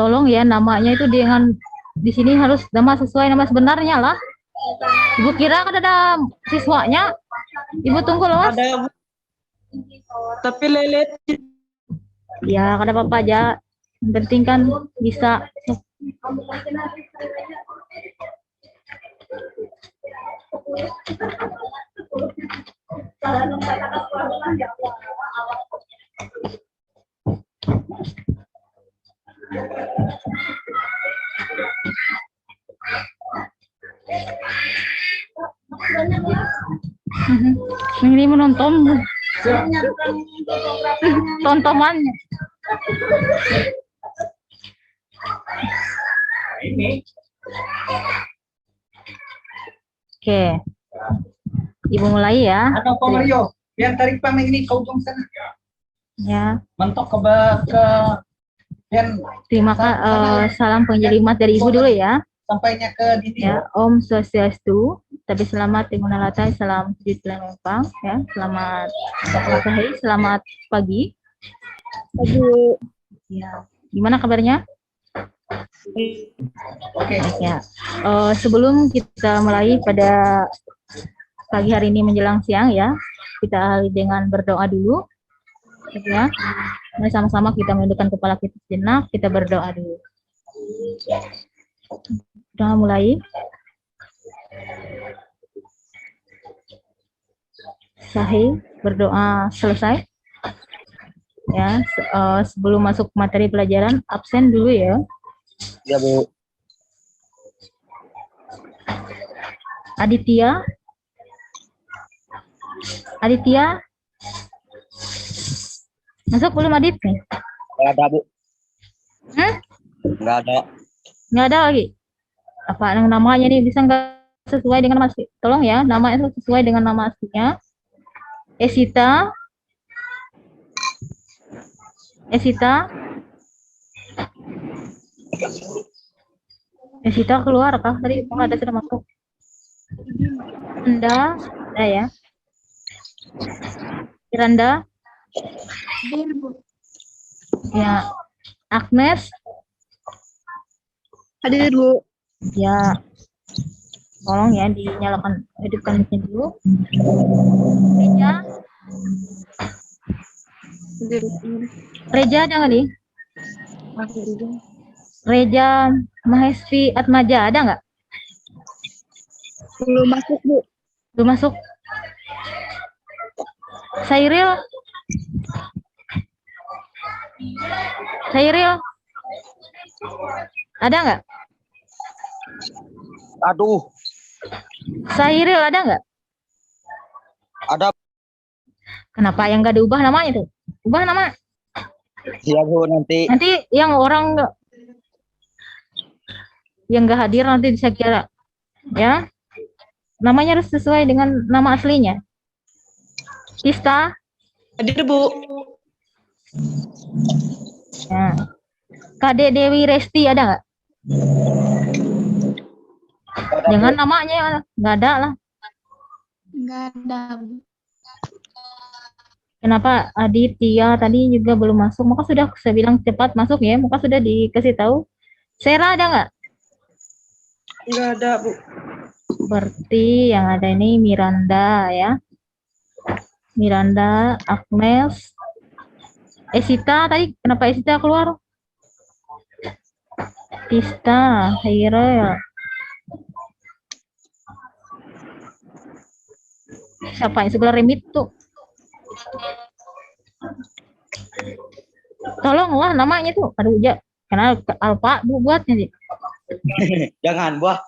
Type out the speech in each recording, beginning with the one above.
tolong ya namanya itu dengan di sini harus nama sesuai nama sebenarnya lah. Ibu kira kan ada siswanya. Ibu tunggu loh, Mas. Ada, tapi lelet. Ya, kada apa-apa aja. Yang penting kan bisa. Ini menonton tontonannya. Oke, Ibu mulai ya. Atau Pak Mario, biar tarik pameng ini ke ujung sana. Ya. Mentok ke dan Terima kasih. Salam penjelimat dari Ibu dulu ya. Sampainya ke dinding. Ya, Om Swastiastu. Tapi selamat Timunalatai, salam sujud lempang ya. Selamat sahih, selamat pagi. Pagi. Ya. Gimana kabarnya? Oke. Ya. Sebelum kita mulai pada pagi hari ini menjelang siang ya, kita awali dengan berdoa dulu. Ya. Mari sama-sama kita menundukkan kepala kita sejenak, kita berdoa dulu. Sudah mulai. Sahih, berdoa selesai. Ya, sebelum masuk materi pelajaran, absen dulu ya. Ya, Bu. Aditya. Masuk belum Adit? Nggak ada, Bu. Nggak ada. Nggak ada lagi. Apa yang namanya nih bisa nggak sesuai dengan nama asli? Tolong ya, namanya sesuai dengan nama aslinya. Esita keluar kah? Tadi ada sudah masuk. Anda, ya. Iranda. Ya. Agnes. Hadir, Bu. Ya. Tolong ya dinyalakan, hidupkan mesin dulu. Reja ada nggak nih? Reja Mahesvi Atmaja ada nggak? Belum masuk, Bu. Belum masuk. Sairil ada nggak? Aduh. Sairil ada nggak? Ada. Kenapa yang nggak diubah namanya tuh? Ubah nama. Iya, Bu, nanti. Nanti yang orang yang nggak hadir nanti bisa kira ya. Namanya harus sesuai dengan nama aslinya. Tista. Hadir, Bu. Ya. Kade Dewi Resti ada nggak? Jangan namanya nggak ada lah. Nggak ada, Bu. Kenapa Aditya tadi juga belum masuk? Maka sudah saya bilang cepat masuk ya. Maka sudah dikasih tahu. Sera ada nggak? Nggak ada, Bu. Berarti yang ada ini Miranda ya. Miranda, Agnes, Esita tadi. Kenapa Esita keluar? Tista, Hairil. Siapa yang sebelah remit tuh? Tolonglah namanya tuh. Aduh, ya. Karena Alfa Bu buatnya sih. Jangan, Bah.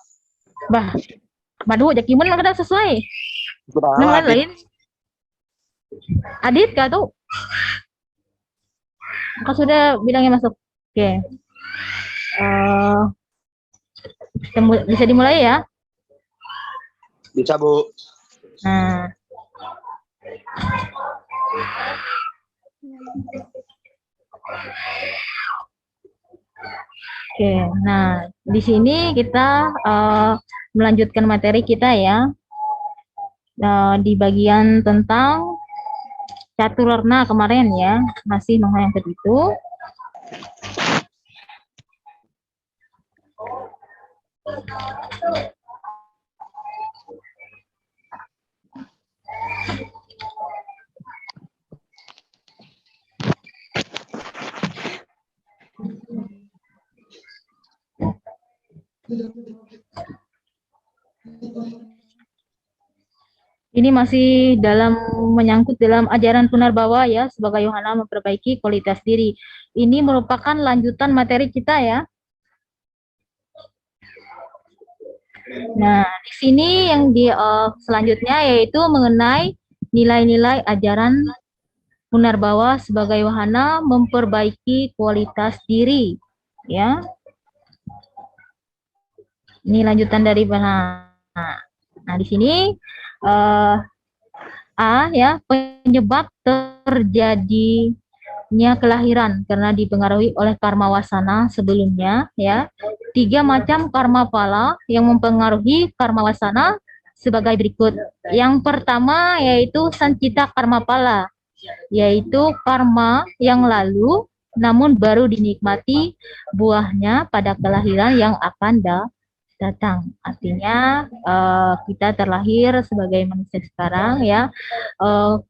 Baduh, jakimun mah kada sesuai. Nama lain. Adit kah tuh? Maka sudah bilangnya masuk. Oke. Bisa dimulai ya? Bisa, Bu. Nah. Oke, nah di sini kita melanjutkan materi kita ya. Di bagian tentang catur warna kemarin ya, masih menghayang itu. Ini masih menyangkut dalam ajaran Punarbawa ya, sebagai wahana memperbaiki kualitas diri. Ini merupakan lanjutan materi kita ya. Nah, di sini yang selanjutnya yaitu mengenai nilai-nilai ajaran Punarbawa sebagai wahana memperbaiki kualitas diri ya. Ini lanjutan dari mana? Nah, di sini A ya, penyebab terjadinya kelahiran karena dipengaruhi oleh karma wasana sebelumnya ya. 3 macam karma pala yang mempengaruhi karma wasana sebagai berikut. Yang pertama yaitu sancita karma pala, yaitu karma yang lalu namun baru dinikmati buahnya pada kelahiran yang akan datang. Artinya kita terlahir sebagai manusia sekarang ya,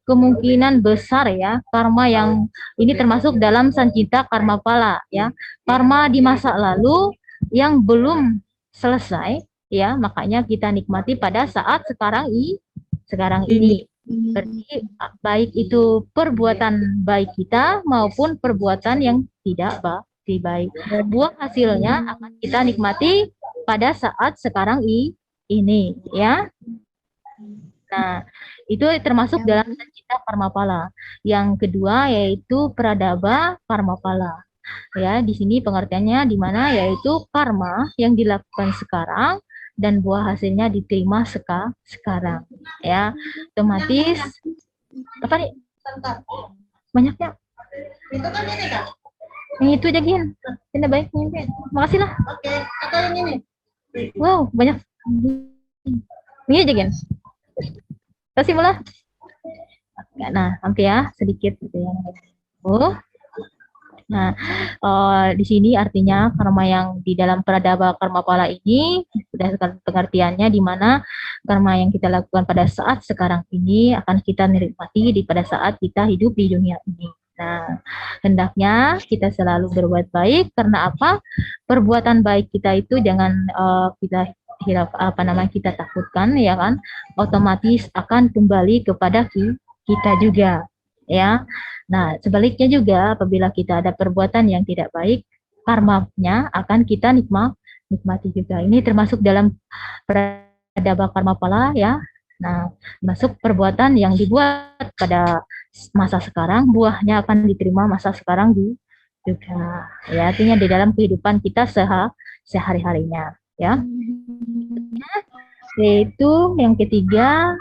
kemungkinan besar ya karma yang ini termasuk dalam sancita karma pala ya, karma di masa lalu yang belum selesai ya, makanya kita nikmati pada saat sekarang ini. Berarti baik itu perbuatan baik kita maupun perbuatan yang tidak baik. Buah hasilnya akan kita nikmati pada saat sekarang ini ya. Nah, itu termasuk dalam sancita karma pala. Yang kedua yaitu pradaba karma pala. Ya, di sini pengertiannya di mana yaitu karma yang dilakukan sekarang dan buah hasilnya diterima sekarang ya. Otomatis apa nih? Banyaknya. Itu kan ini Kak. Yang itu aja Gin. Ini baik nyimpen. Makasih lah. Oke, atau yang ini. Wow, banyak. Ini aja Gin. Kasih mula. Nah, nanti ya sedikit gitu ya. Nah, di sini artinya karma yang di dalam pradaba karma pala ini berdasarkan pengertiannya di mana karma yang kita lakukan pada saat sekarang ini akan kita nikmati pada saat kita hidup di dunia ini. Nah, hendaknya kita selalu berbuat baik karena apa? Perbuatan baik kita itu jangan kita kita takutkan ya kan? Otomatis akan kembali kepada kita juga ya. Nah, sebaliknya juga apabila kita ada perbuatan yang tidak baik, karmanya akan kita nikmati juga. Ini termasuk dalam pradaba karma pala ya. Nah, masuk perbuatan yang dibuat pada masa sekarang, buahnya akan diterima masa sekarang juga. Ya, artinya di dalam kehidupan kita sehari-harinya ya. Yaitu yang ketiga,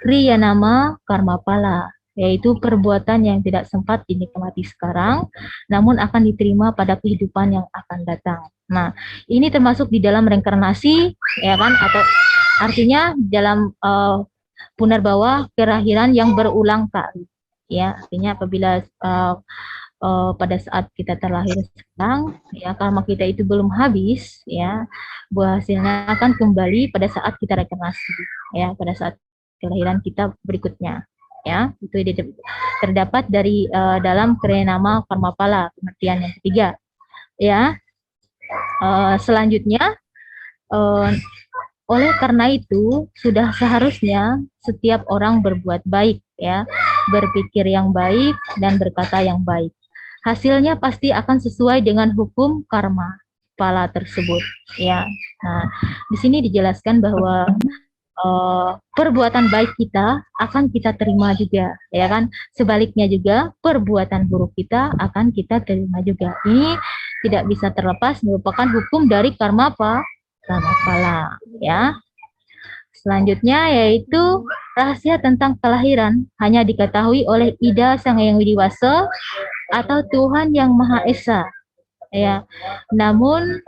kriya nama karma pala, yaitu perbuatan yang tidak sempat dinikmati sekarang, namun akan diterima pada kehidupan yang akan datang. Nah, ini termasuk di dalam reinkarnasi, ya kan? Atau artinya dalam punarbawa kelahiran yang berulang kali. Ya, artinya apabila pada saat kita terlahir sekarang, ya karma kita itu belum habis, ya buah hasilnya akan kembali pada saat kita reinkarnasi, ya pada saat kelahiran kita berikutnya. Ya, itu terdapat dari dalam Kriyanama Karma Pala, pengertian yang ketiga. Ya, selanjutnya, oleh karena itu sudah seharusnya setiap orang berbuat baik, ya, berpikir yang baik dan berkata yang baik. Hasilnya pasti akan sesuai dengan hukum karma pala tersebut. Ya, nah di sini dijelaskan bahwa perbuatan baik kita akan kita terima juga, ya kan? Sebaliknya juga perbuatan buruk kita akan kita terima juga. Ini tidak bisa terlepas, merupakan hukum dari karma pala, ya. Selanjutnya yaitu rahasia tentang kelahiran hanya diketahui oleh Ida Sang Hyang Widiwasa atau Tuhan yang Maha Esa. Ya, namun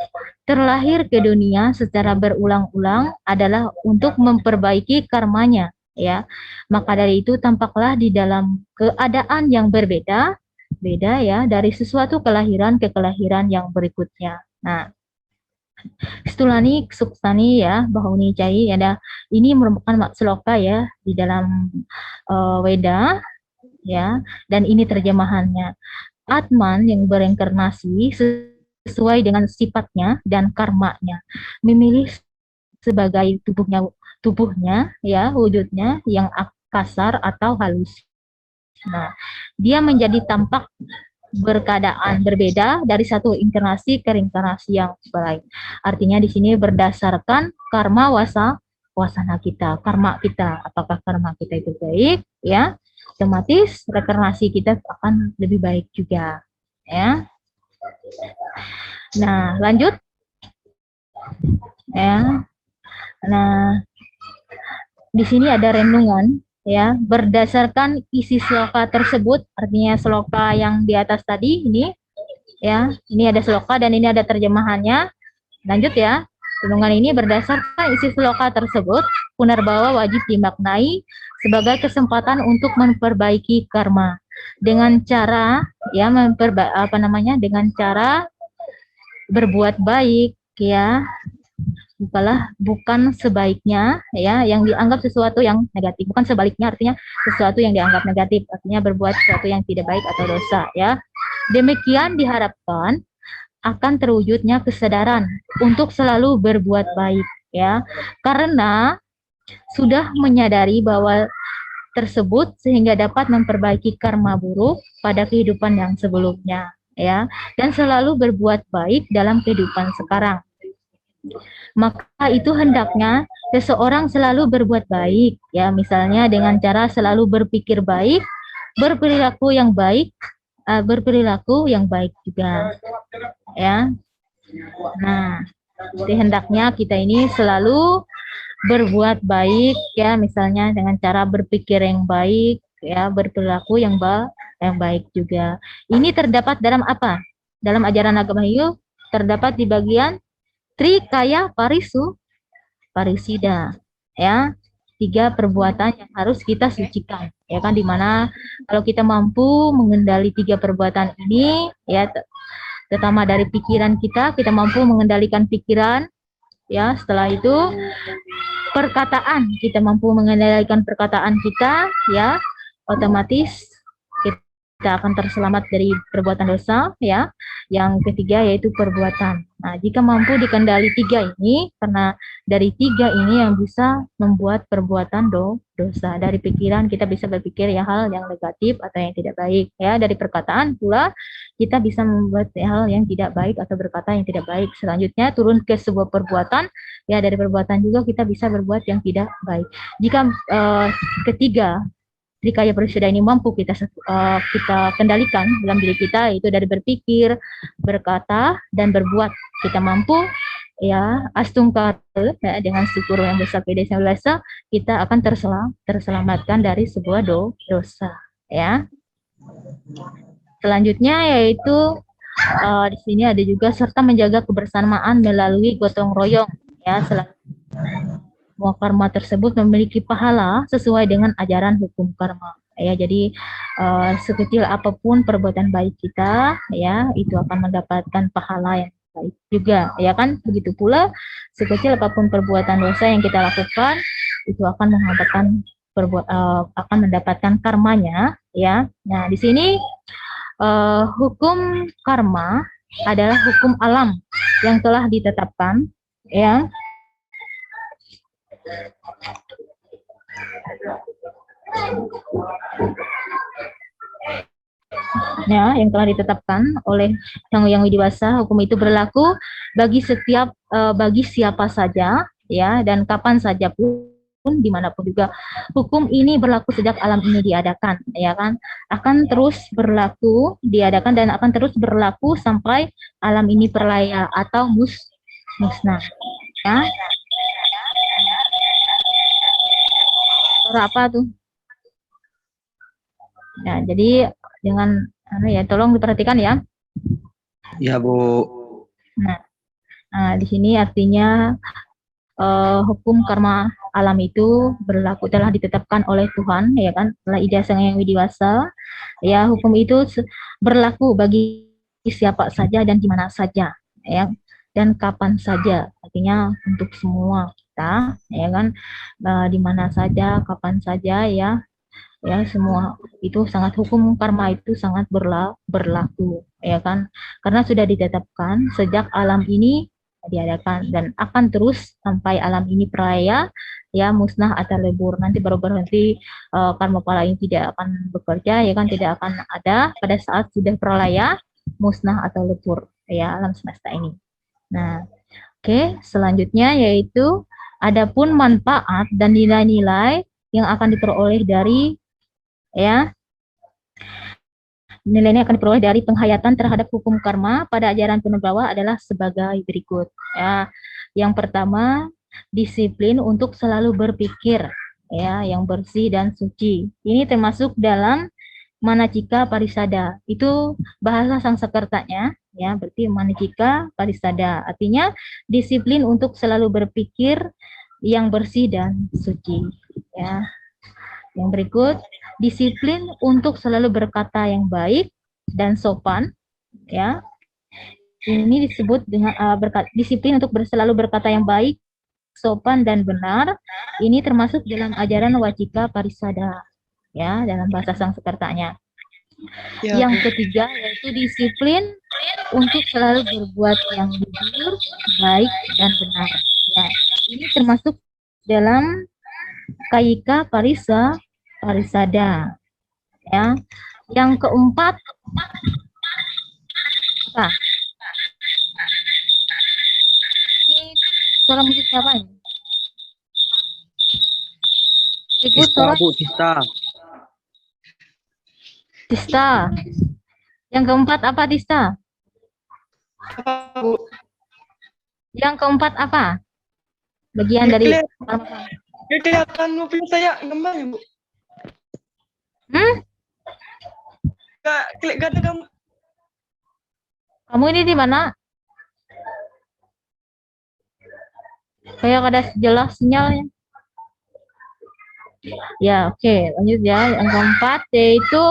terlahir ke dunia secara berulang-ulang adalah untuk memperbaiki karmanya, ya. Maka dari itu tampaklah di dalam keadaan yang beda ya dari sesuatu kelahiran ke kelahiran yang berikutnya. Nah, Stulani Suksani ya, Bahuni Cai ada ini merupakan sloka ya di dalam Weda ya, dan ini terjemahannya. Atman yang bereinkarnasi sesuai dengan sifatnya dan karmanya, memilih sebagai tubuhnya ya, wujudnya yang kasar atau halus. Nah, dia menjadi tampak berkeadaan berbeda dari satu inkarnasi ke inkarnasi yang lain. Artinya di sini berdasarkan karma wasana kita, karma kita. Apakah karma kita itu baik, ya, otomatis reinkarnasi kita akan lebih baik juga, ya. Nah, lanjut, ya. Nah, di sini ada renungan. Ya, berdasarkan isi sloka tersebut, artinya sloka yang di atas tadi ini, ya, ini ada sloka dan ini ada terjemahannya. Lanjut ya, renungan ini berdasarkan isi sloka tersebut, Punarbawa wajib dimaknai sebagai kesempatan untuk memperbaiki karma dengan cara, ya, dengan cara berbuat baik, ya. Bukan sebaiknya ya yang dianggap sesuatu yang negatif, bukan sebaliknya artinya sesuatu yang dianggap negatif, artinya berbuat sesuatu yang tidak baik atau dosa ya. Demikian diharapkan akan terwujudnya kesadaran untuk selalu berbuat baik ya, karena sudah menyadari bahwa tersebut sehingga dapat memperbaiki karma buruk pada kehidupan yang sebelumnya ya, dan selalu berbuat baik dalam kehidupan sekarang. Maka itu hendaknya seseorang selalu berbuat baik ya, misalnya dengan cara selalu berpikir baik, berperilaku yang baik juga ya. Nah, jadi hendaknya kita ini selalu berbuat baik ya, misalnya dengan cara berpikir yang baik ya, berperilaku yang baik juga. Ini terdapat dalam apa? Dalam ajaran agama Hindu terdapat di bagian Trikaya Parisida ya, 3 perbuatan yang harus kita sucikan ya kan, dimana kalau kita mampu mengendali 3 perbuatan ini ya, terutama dari pikiran kita mampu mengendalikan pikiran ya, setelah itu perkataan, kita mampu mengendalikan perkataan kita ya, otomatis kita akan terselamat dari perbuatan dosa ya. Yang ketiga yaitu perbuatan. Nah, jika mampu dikendali 3 ini, karena dari 3 ini yang bisa membuat perbuatan dosa. Dari pikiran kita bisa berpikir ya hal yang negatif atau yang tidak baik ya. Dari perkataan pula kita bisa membuat hal yang tidak baik atau berkata yang tidak baik. Selanjutnya turun ke sebuah perbuatan ya, dari perbuatan juga kita bisa berbuat yang tidak baik. Jika ketiga Trikaya Parisida ini mampu kita kendalikan dalam diri kita, yaitu dari berpikir, berkata, dan berbuat. Kita mampu ya astungkar ya, dengan syukur yang besar kedesa ulasa, kita akan terselamatkan dari sebuah dosa ya. Selanjutnya yaitu di sini ada juga serta menjaga kebersamaan melalui gotong royong ya. Semua karma tersebut memiliki pahala sesuai dengan ajaran hukum karma ya. Jadi sekecil apapun perbuatan baik kita ya, itu akan mendapatkan pahala yang baik juga ya kan. Begitu pula sekecil apapun perbuatan dosa yang kita lakukan, itu akan mendapatkan karmanya ya. Nah, di sini hukum karma adalah hukum alam yang telah ditetapkan ya. Ya, yang telah ditetapkan oleh Yang Widiwasa, hukum itu berlaku bagi siapa saja ya, dan kapan saja pun, dimanapun juga. Hukum ini berlaku sejak alam ini diadakan ya kan, akan terus berlaku diadakan dan akan terus berlaku sampai alam ini perlaya atau musnah ya. Apa tuh? Nah, jadi dengan ya, tolong diperhatikan ya. Ya, Bu. Nah, di sini artinya hukum karma alam itu berlaku, telah ditetapkan oleh Tuhan ya kan, oleh Ida Sang Yang Widiwasa ya. Hukum itu berlaku bagi siapa saja dan di mana saja ya. dan kapan saja. Artinya untuk semua kita, ya kan, di mana saja, kapan saja, ya, semua itu sangat, hukum karma itu sangat berlaku, ya kan, karena sudah ditetapkan sejak alam ini diadakan dan akan terus sampai alam ini pralaya, ya, musnah atau lebur. Nanti baru berhenti, karma pala ini tidak akan bekerja, ya kan, tidak akan ada pada saat sudah pralaya, musnah atau lebur, ya, alam semesta ini. Nah, oke, selanjutnya yaitu adapun manfaat dan nilai-nilai yang akan diperoleh dari, ya, nilainya akan diperoleh dari penghayatan terhadap hukum karma pada ajaran Punarbawa adalah sebagai berikut. Ya, yang pertama, disiplin untuk selalu berpikir, ya, yang bersih dan suci. Ini termasuk dalam Manacika Parisada. Itu bahasa Sanskertanya, ya, berarti Manacika Parisada. Artinya disiplin untuk selalu berpikir yang bersih dan suci. Ya. Yang berikut, disiplin untuk selalu berkata yang baik dan sopan, ya. Ini disebut dengan disiplin untuk selalu berkata yang baik, sopan dan benar. Ini termasuk dalam ajaran Wacika Parisada, ya, dalam bahasa Sanskertanya. Ya, Yang ketiga yaitu disiplin untuk selalu berbuat yang jujur, baik dan benar. Ya, ini termasuk dalam Kayika Parisada, ya. Yang keempat, apa? Ini suara musik siapa ini? Ikut Tista, suara Bu, Tista. Tista. Yang keempat apa, Tista? apa Bu? Yang keempat apa? Bagian Nggak dari kelihatan mobil saya gambarnya Bu. Nggak ada gambar. Kamu ini di mana? Kayak ada jelas sinyalnya. Ya, oke, lanjut ya. Yang keempat yaitu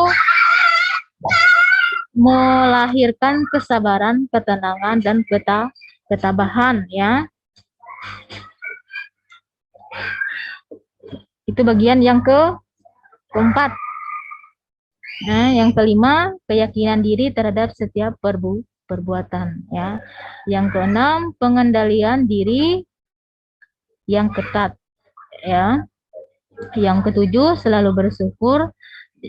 melahirkan kesabaran, ketenangan, dan ketabahan, ya. Itu bagian yang keempat. Nah, yang kelima, keyakinan diri terhadap setiap perbuatan, ya. Yang keenam, pengendalian diri yang ketat, ya. Yang ketujuh, selalu bersyukur,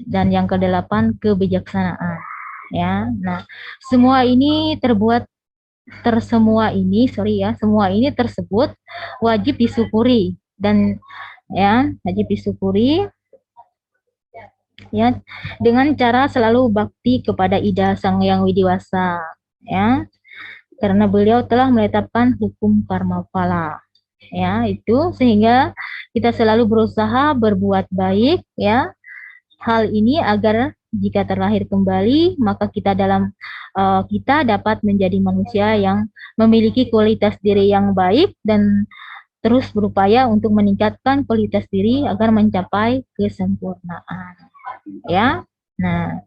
dan yang kedelapan, kebijaksanaan, ya. Nah, semua ini semua ini tersebut wajib disyukuri dan, ya, wajib disyukuri, ya, dengan cara selalu bakti kepada Ida Sang Yang Widiwasa, ya, karena beliau telah menetapkan hukum karma pala, ya, itu sehingga kita selalu berusaha berbuat baik, ya. Hal ini agar jika terlahir kembali maka kita dapat menjadi manusia yang memiliki kualitas diri yang baik dan terus berupaya untuk meningkatkan kualitas diri agar mencapai kesempurnaan, ya. Nah,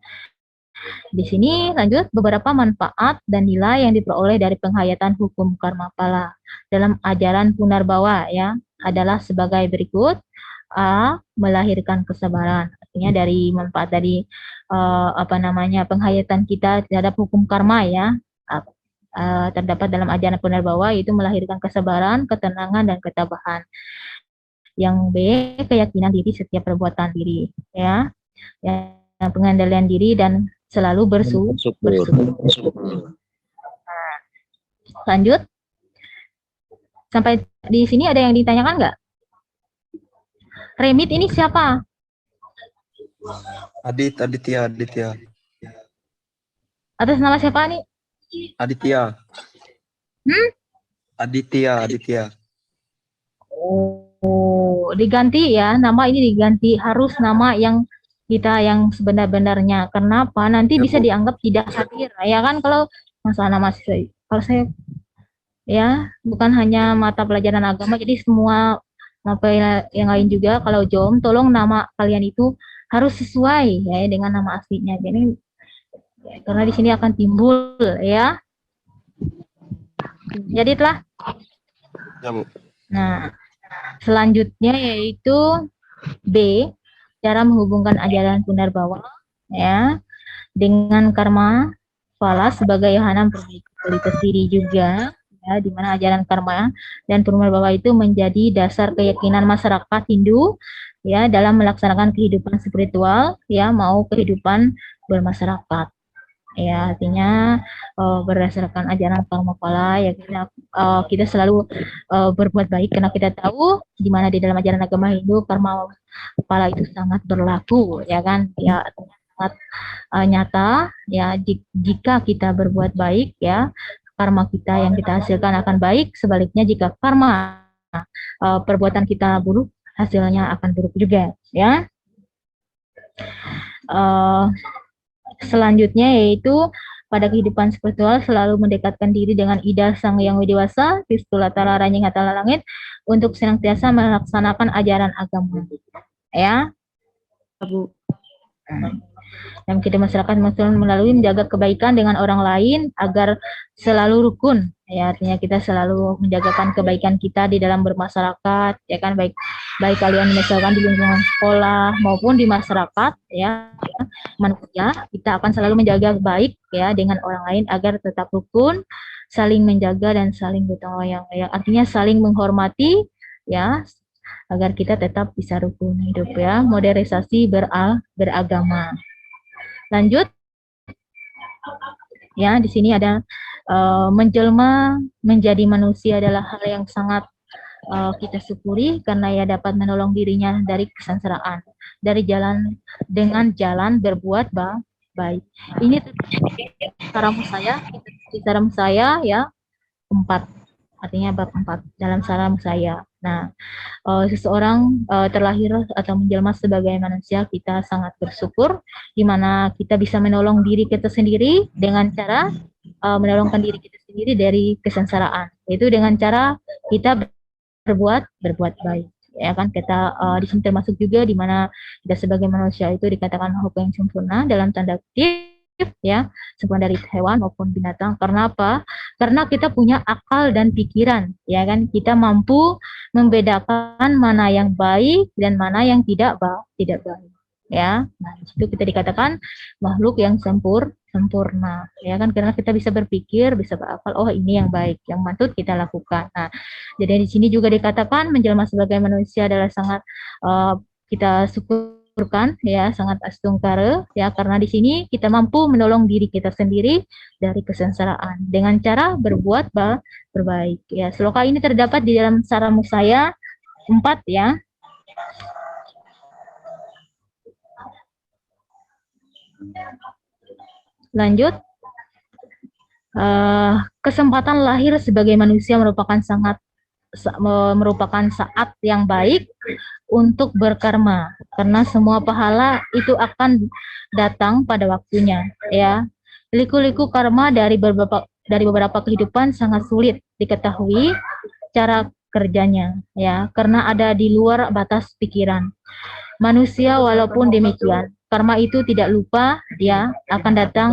di sini lanjut beberapa manfaat dan nilai yang diperoleh dari penghayatan hukum karma pala dalam ajaran Punarbawa, ya, adalah sebagai berikut. A, melahirkan kesabaran. Artinya dari manfaat dari penghayatan kita terhadap hukum karma, ya, terdapat dalam ajaran Punarbawa, yaitu melahirkan kesabaran, ketenangan, dan ketabahan. Yang B, keyakinan diri setiap perbuatan diri, ya. Yang pengendalian diri dan selalu bersyukur. Nah, lanjut. Sampai di sini ada yang ditanyakan nggak? Remit ini siapa? Aditya. Atas nama siapa nih? Aditya. Aditya. Oh, diganti ya, nama ini diganti, harus nama yang kita yang sebenar-benarnya. Kenapa? Nanti bisa dianggap tidak hadir, ya kan, kalau masalah nama saya. Kalau saya, ya, bukan hanya mata pelajaran agama, jadi semua apa yang lain juga. Kalau Jom, tolong nama kalian itu harus sesuai, ya, dengan nama aslinya. Jadi karena di sini akan timbul, ya. Jadi telah. Ya, Bu. Nah, selanjutnya yaitu B, cara menghubungkan ajaran Punarbawa ya dengan karma pala sebagai wahana memperbaiki kualitas diri juga ya, di mana ajaran karma dan Punarbawa itu menjadi dasar keyakinan masyarakat Hindu ya dalam melaksanakan kehidupan spiritual ya mau kehidupan bermasyarakat. Ya, artinya berdasarkan ajaran karma pala ya kita selalu berbuat baik karena kita tahu di mana di dalam ajaran agama Hindu karma pala itu sangat berlaku ya kan ya sangat nyata ya jika kita berbuat baik ya karma kita yang kita hasilkan akan baik, sebaliknya jika karma perbuatan kita buruk hasilnya akan buruk juga ya. Selanjutnya yaitu pada kehidupan spiritual selalu mendekatkan diri dengan Ida Sang Yang Widewasa, Tistulatara Ranying Hatala Langit untuk senantiasa melaksanakan ajaran agama. Ya, Bu. Dan kita masyarakat Muslim melalui menjaga kebaikan dengan orang lain agar selalu rukun. Ya, artinya kita selalu menjagakan kebaikan kita di dalam bermasyarakat, ya kan baik kalian misalkan di lingkungan sekolah maupun di masyarakat, ya manusia kita akan selalu menjaga baik ya dengan orang lain agar tetap rukun, saling menjaga dan saling bertanggung jawab, yang artinya saling menghormati, ya agar kita tetap bisa rukun hidup ya, modernisasi beragama. Lanjut. Ya, di sini ada menjelma menjadi manusia adalah hal yang sangat kita syukuri karena ia dapat menolong dirinya dari kesengsaraan, dari dengan jalan berbuat baik. Ini saran saya ya 4. Artinya bab 4 dalam saran saya. Nah, seseorang terlahir atau menjelma sebagai manusia, kita sangat bersyukur di mana kita bisa menolong diri kita sendiri dengan cara menolongkan diri kita sendiri dari kesengsaraan. Yaitu dengan cara kita berbuat baik. Ya kan kita di sini termasuk juga di mana kita sebagai manusia itu dikatakan makhluk yang sempurna dalam tanda kutip ya, sempurna dari hewan maupun binatang. Karena apa? Karena kita punya akal dan pikiran, ya kan? Kita mampu membedakan mana yang baik dan mana yang tidak baik, ya. Nah, di situ kita dikatakan makhluk yang sempurna, ya kan? Karena kita bisa berpikir, bisa berakal, oh ini yang baik, yang patut kita lakukan. Nah, jadi di sini juga dikatakan menjelma sebagai manusia adalah sangat kita syukurkan ya, sangat astungkara ya, karena di sini kita mampu menolong diri kita sendiri dari kesengsaraan dengan cara berbuat berbaik ya. Sloka ini terdapat di dalam Saramusaya 4 ya. Lanjut. Kesempatan lahir sebagai manusia merupakan saat yang baik untuk berkarma, karena semua pahala itu akan datang pada waktunya ya. Liku-liku karma dari beberapa kehidupan sangat sulit diketahui cara kerjanya ya, karena ada di luar batas pikiran manusia. Walaupun demikian, karma itu tidak lupa, dia akan datang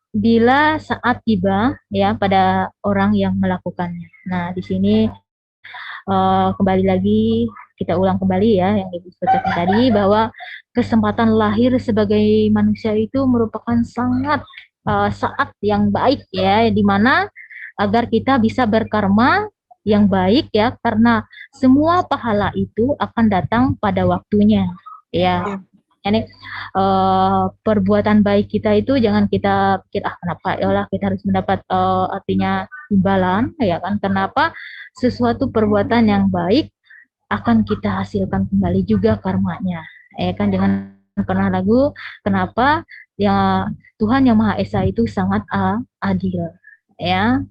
bila saat tiba ya pada orang yang melakukannya. Nah, di sini kembali lagi kita ulang kembali ya yang Ibu sebutkan tadi, bahwa kesempatan lahir sebagai manusia itu merupakan sangat saat yang baik ya, di mana agar kita bisa berkarma yang baik ya, karena semua pahala itu akan datang pada waktunya ya. Ini perbuatan baik kita itu jangan kita pikir kenapa ya kita harus mendapat artinya imbalan ya kan. Kenapa? Sesuatu perbuatan yang baik akan kita hasilkan kembali juga karmanya ya kan. Jangan pernah ragu, kenapa ya, Tuhan Yang Maha Esa itu sangat adil ya.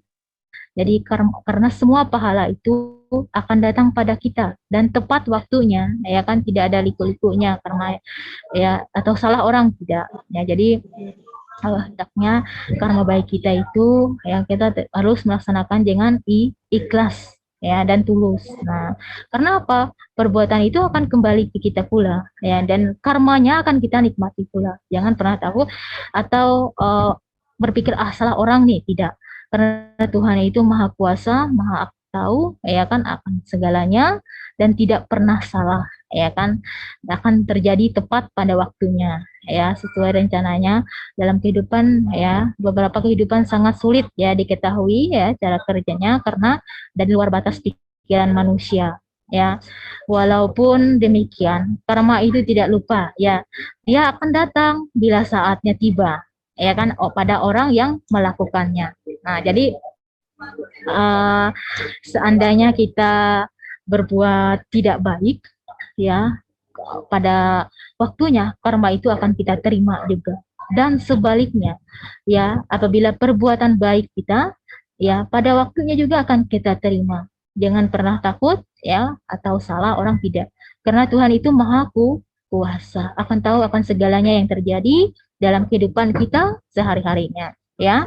Jadi karena semua pahala itu akan datang pada kita dan tepat waktunya ya kan, tidak ada liku-likunya karena ya atau salah orang tidak ya. Jadi hendaknya karma baik kita itu ya kita harus melaksanakan dengan ikhlas ya dan tulus. Nah, karena apa? Perbuatan itu akan kembali ke kita pula ya, dan karmanya akan kita nikmati pula. Jangan pernah tahu atau berpikir salah orang nih, tidak. Karena Tuhan itu Maha Kuasa, Maha tahu, ya kan, akan segalanya dan tidak pernah salah, ya kan, akan terjadi tepat pada waktunya, ya, sesuai rencananya. Dalam kehidupan, ya, beberapa kehidupan sangat sulit ya diketahui ya cara kerjanya karena dari luar batas pikiran manusia, ya. Walaupun demikian, karma itu tidak lupa, ya, dia akan datang bila saatnya tiba, ya kan, pada orang yang melakukannya. Nah, jadi seandainya kita berbuat tidak baik, ya, pada waktunya karma itu akan kita terima juga. Dan sebaliknya, ya, apabila perbuatan baik kita, ya, pada waktunya juga akan kita terima. Jangan pernah takut, ya, atau salah orang, tidak. Karena Tuhan itu Maha Kuasa, akan tahu akan segalanya yang terjadi dalam kehidupan kita sehari-harinya, ya.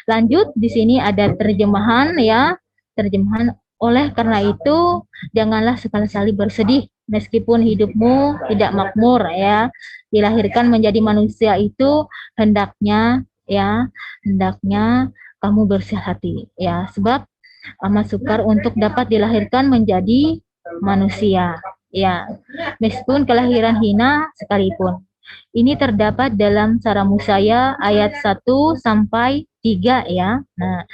Lanjut, di sini ada terjemahan, ya, terjemahan. Oleh karena itu, janganlah sekali-kali bersedih meskipun hidupmu tidak makmur, ya. Dilahirkan menjadi manusia itu hendaknya, ya, hendaknya kamu bersih hati, ya, sebab amat sukar untuk dapat dilahirkan menjadi manusia, ya, meskipun kelahiran hina sekalipun. Ini terdapat dalam Sara Musaya ayat 1 sampai 3, ya. Nah,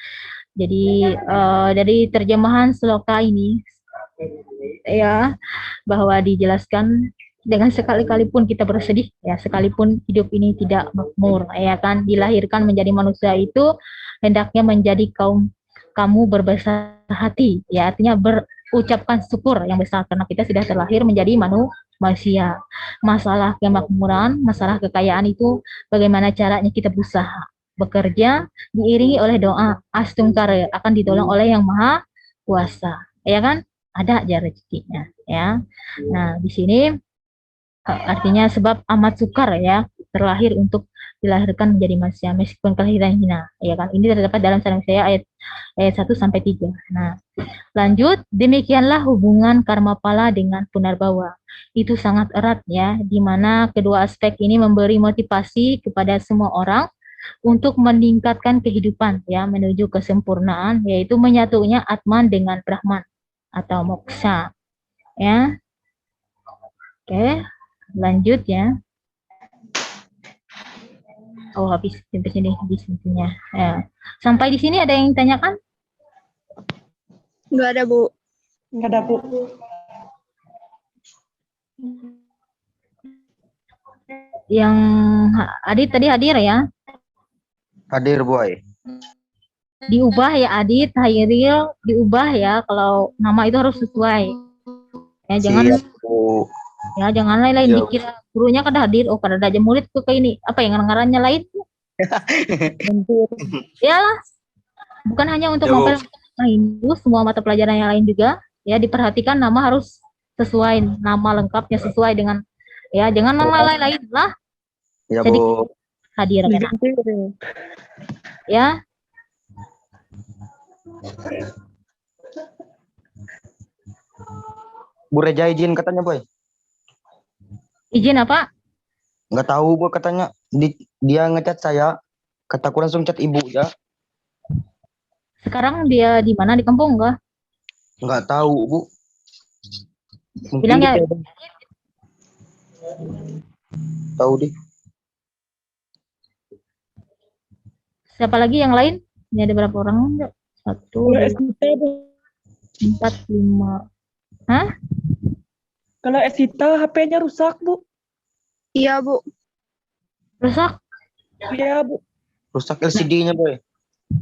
jadi dari terjemahan sloka ini, ya, bahwa dijelaskan dengan sekali-kali pun kita bersedih, ya, sekalipun hidup ini tidak makmur, ya kan, dilahirkan menjadi manusia itu hendaknya menjadi kamu berbesar hati, ya, artinya berucapkan syukur yang besar karena kita sudah terlahir menjadi manusia. Masalah kemakmuran, masalah kekayaan itu bagaimana caranya kita berusaha bekerja diiringi oleh doa astungkare, akan ditolong oleh Yang Maha Kuasa, ya kan, ada aja rezekinya, ya. Nah, di sini artinya sebab amat sukar, ya, terlahir untuk dilahirkan menjadi manusia meskipun kelahiran hina, ya kan. Ini terdapat dalam Sara Musaya ayat 1 sampai 3. Nah, lanjut, demikianlah hubungan karma pala dengan punarbawa. Itu sangat erat, ya, di mana kedua aspek ini memberi motivasi kepada semua orang untuk meningkatkan kehidupan, ya, menuju kesempurnaan, yaitu menyatunya Atman dengan Brahman atau moksha, ya. Oke, lanjut, ya. Oh, habis sampai sini, habis intinya. Ya. Sampai di sini ada yang tanyakan? Nggak ada, Bu. Nggak ada, Bu. Yang Adit tadi hadir, ya? Hadir, Boy. Diubah, ya, Adit, Hairil, diubah, ya, kalau nama itu harus sesuai. Ya, jangan Siap, Bu. ya, jangan lain-lain Siap. dikira gurunya kada hadir, oh kada ada aja murid tuh kayak ini. Apa yang ngarannya lain? Ya lah, bukan hanya untuk Ya, Bu. mempelajari Hindu, semua mata pelajaran yang lain juga, ya, diperhatikan nama harus sesuai, nama lengkapnya sesuai dengan, ya, jangan nama lain-lain lah. Ya, Jadi Bu. hadir, kan? Ya. Bu Reja izin katanya, Boy. Izin apa? Nggak tahu, Bu, katanya. Dia ngechat saya. Kataku langsung chat Ibu, ya. Sekarang dia di mana, di kampung enggak? Nggak tahu, Bu. Mungkin Bilang ya. dia tahu deh. Siapa lagi yang lain? Ini ada berapa orang enggak? 1, 2, 4, 5. Hah? Kalau Esita HP-nya rusak, Bu. Iya, Bu. Rusak? Iya, Bu. Rusak LCD-nya, Boy.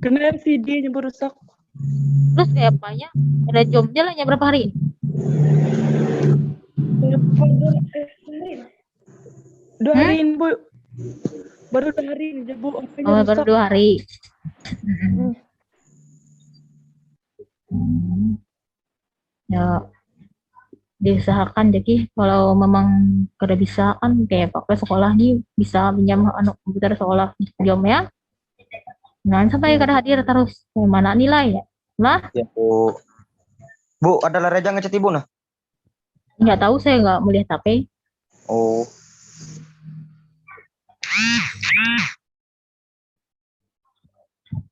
Kena LCD-nya Bu rusak. Terus kayak apanya? Ada job jalannya berapa hari? Dua hari ini, Bu. Baru 2 hari ini, Bu. HP-nya Oh, rusak. baru 2 hari. Ya, diusahakan jadi kalau memang kada bisa kan kayak pakai sekolah nih bisa pinjam komputer sekolah jam, ya. Nah, sampai kada hadir terus. Mana nilai, ya? Lah, Ya, Bu. Bu, ada Reja ngechat Ibu, nah? nggak tahu, saya nggak melihat HP. Oh.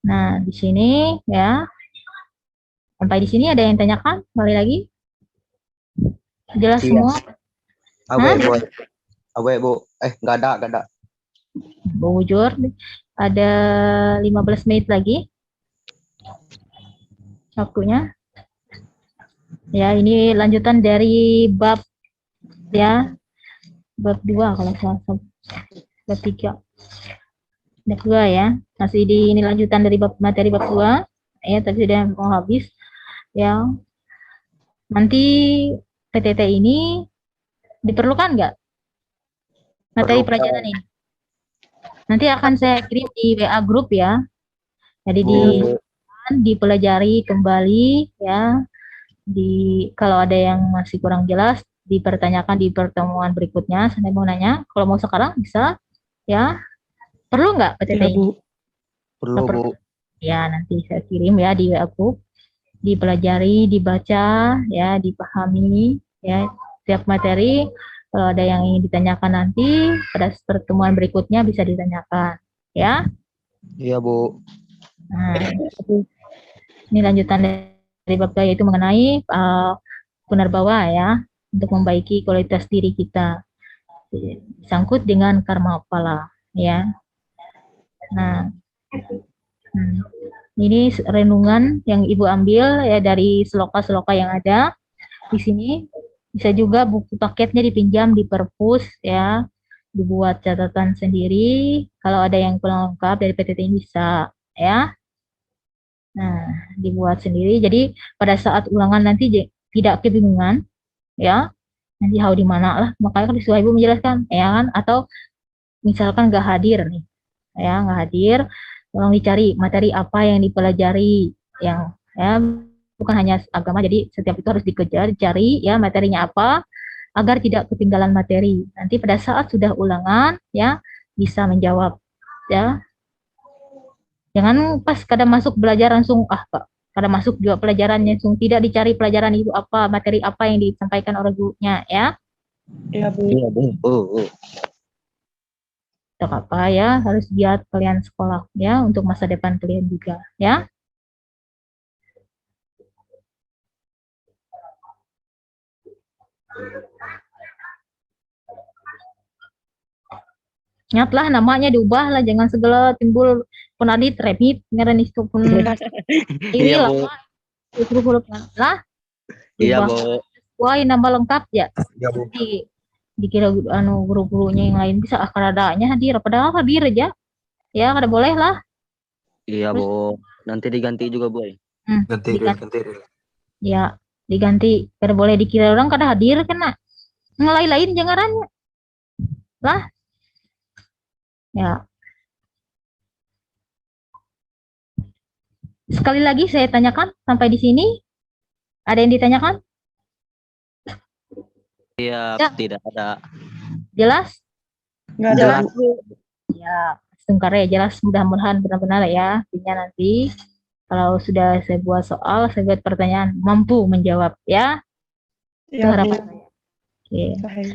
Nah, di sini ya. Sampai di sini ada yang tanyakan? Kembali lagi. Jelas Iya. semua? Awe, Hah? Bu. Awe, Bu. Nggak ada, nggak ada. Bujur. Ada 15 menit lagi waktunya. Ya, ini lanjutan dari bab ya. Bab 2 kalau salah. Bab 3. Bab 2 ya. Masih ini lanjutan dari materi bab 2. Ya, tapi sudah mau habis. Ya. Nanti PTT ini diperlukan nggak materi Perlu. pelajaran ini? Nanti akan saya kirim di WA grup ya. Jadi Bu. dipelajari kembali ya. Kalau ada yang masih kurang jelas dipertanyakan di pertemuan berikutnya. Saya mau nanya, kalau mau sekarang bisa ya. Perlu nggak PTT Iya, ini? Bu. Perlu, Bu. Ya, nanti saya kirim ya di WA grup. Dipelajari, dibaca, ya, dipahami, ya, setiap materi. Kalau ada yang ingin ditanyakan nanti pada pertemuan berikutnya bisa ditanyakan, ya. Iya, Bu. Nah, ini lanjutan dari bab 2 yaitu mengenai punerbawa ya, untuk membaiki kualitas diri kita. Sangkut dengan karma pala, ya. Nah, ini renungan yang Ibu ambil ya dari seloka-seloka yang ada di sini. Bisa juga buku paketnya dipinjam di perpus ya, dibuat catatan sendiri. Kalau ada yang kurang lengkap dari PTT ini bisa ya. Nah, dibuat sendiri. Jadi pada saat ulangan nanti tidak kebingungan ya. Nanti di mana lah. Makanya kan disuruh Ibu menjelaskan ya kan. Atau misalkan nggak hadir nih, ya nggak hadir, tolong dicari materi apa yang dipelajari yang ya bukan hanya agama, jadi setiap itu harus dikejar, dicari ya materinya apa agar tidak ketinggalan materi. Nanti pada saat sudah ulangan ya bisa menjawab ya. Jangan pas kadang masuk belajar langsung Pak. Kadang masuk juga pelajarannya langsung tidak dicari pelajaran itu apa, materi apa yang disampaikan oleh gurunya ya. Iya, Bu. Iya, Bu. Tak apa ya, harus giat kalian sekolah ya untuk masa depan kalian juga ya. Ingatlah namanya diubah lah, jangan segala timbul penadit remit ngaran itu pun ini Iya, Bu. lama huruf-huruf lah. Iya, Diubah. Bu. Wah, nama lengkap ya. Iya, Bu. Dikira guru-gurunya yang lain bisa akradanya hadir, padahal hadir aja. Ya, kada boleh lah. Iya, Bu. Nanti diganti juga, Bu. Ganti. Ya, diganti. Kada boleh dikira orang kada hadir kena. Ngelain-lain jangarannya. Lah. Ya. Sekali lagi saya tanyakan sampai di sini. Ada yang ditanyakan? Iya, Ya. tidak ada. Jelas? Nggak ada, Jelas. Bu. Ya, sungkar ya, jelas, mudah-mudahan benar-benar ya. Artinya nanti kalau sudah saya buat soal, saya buat pertanyaan, mampu menjawab ya. Itu Iya, Bu. harapan saya. Oke, Sahih.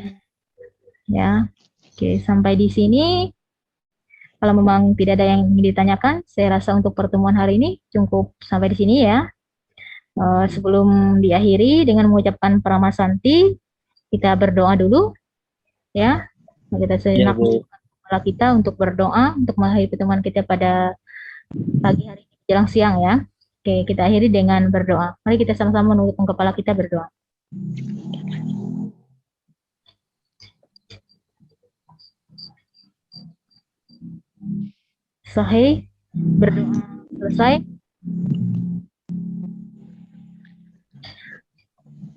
ya. Oke, sampai di sini. Kalau memang tidak ada yang ingin ditanyakan, saya rasa untuk pertemuan hari ini cukup sampai di sini ya. Sebelum diakhiri dengan mengucapkan Paramasanti, kita berdoa dulu ya. Kita sejenak kepala kita untuk berdoa untuk mengakhiri pertemuan kita pada pagi hari ini jelang siang ya. Oke, kita akhiri dengan berdoa. Mari kita sama-sama menundukkan kepala kita berdoa. Sahih, berdoa selesai.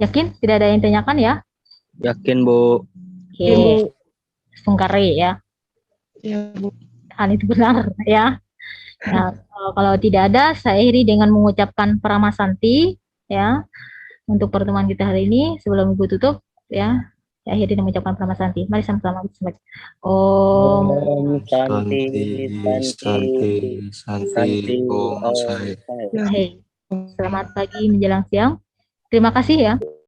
Yakin tidak ada yang tanyakan ya? Yakin, Bu. Oke, sungkare ya. Iya, Bu. Hal itu benar ya. Nah, kalau tidak ada, saya akhiri dengan mengucapkan Paramasanti ya untuk pertemuan kita hari ini. Sebelum Ibu tutup ya, saya akhiri dengan mengucapkan Paramasanti. Mari sama-sama bismillah. Om Santi. Om Sai. Hey. Selamat pagi menjelang siang. Terima kasih ya.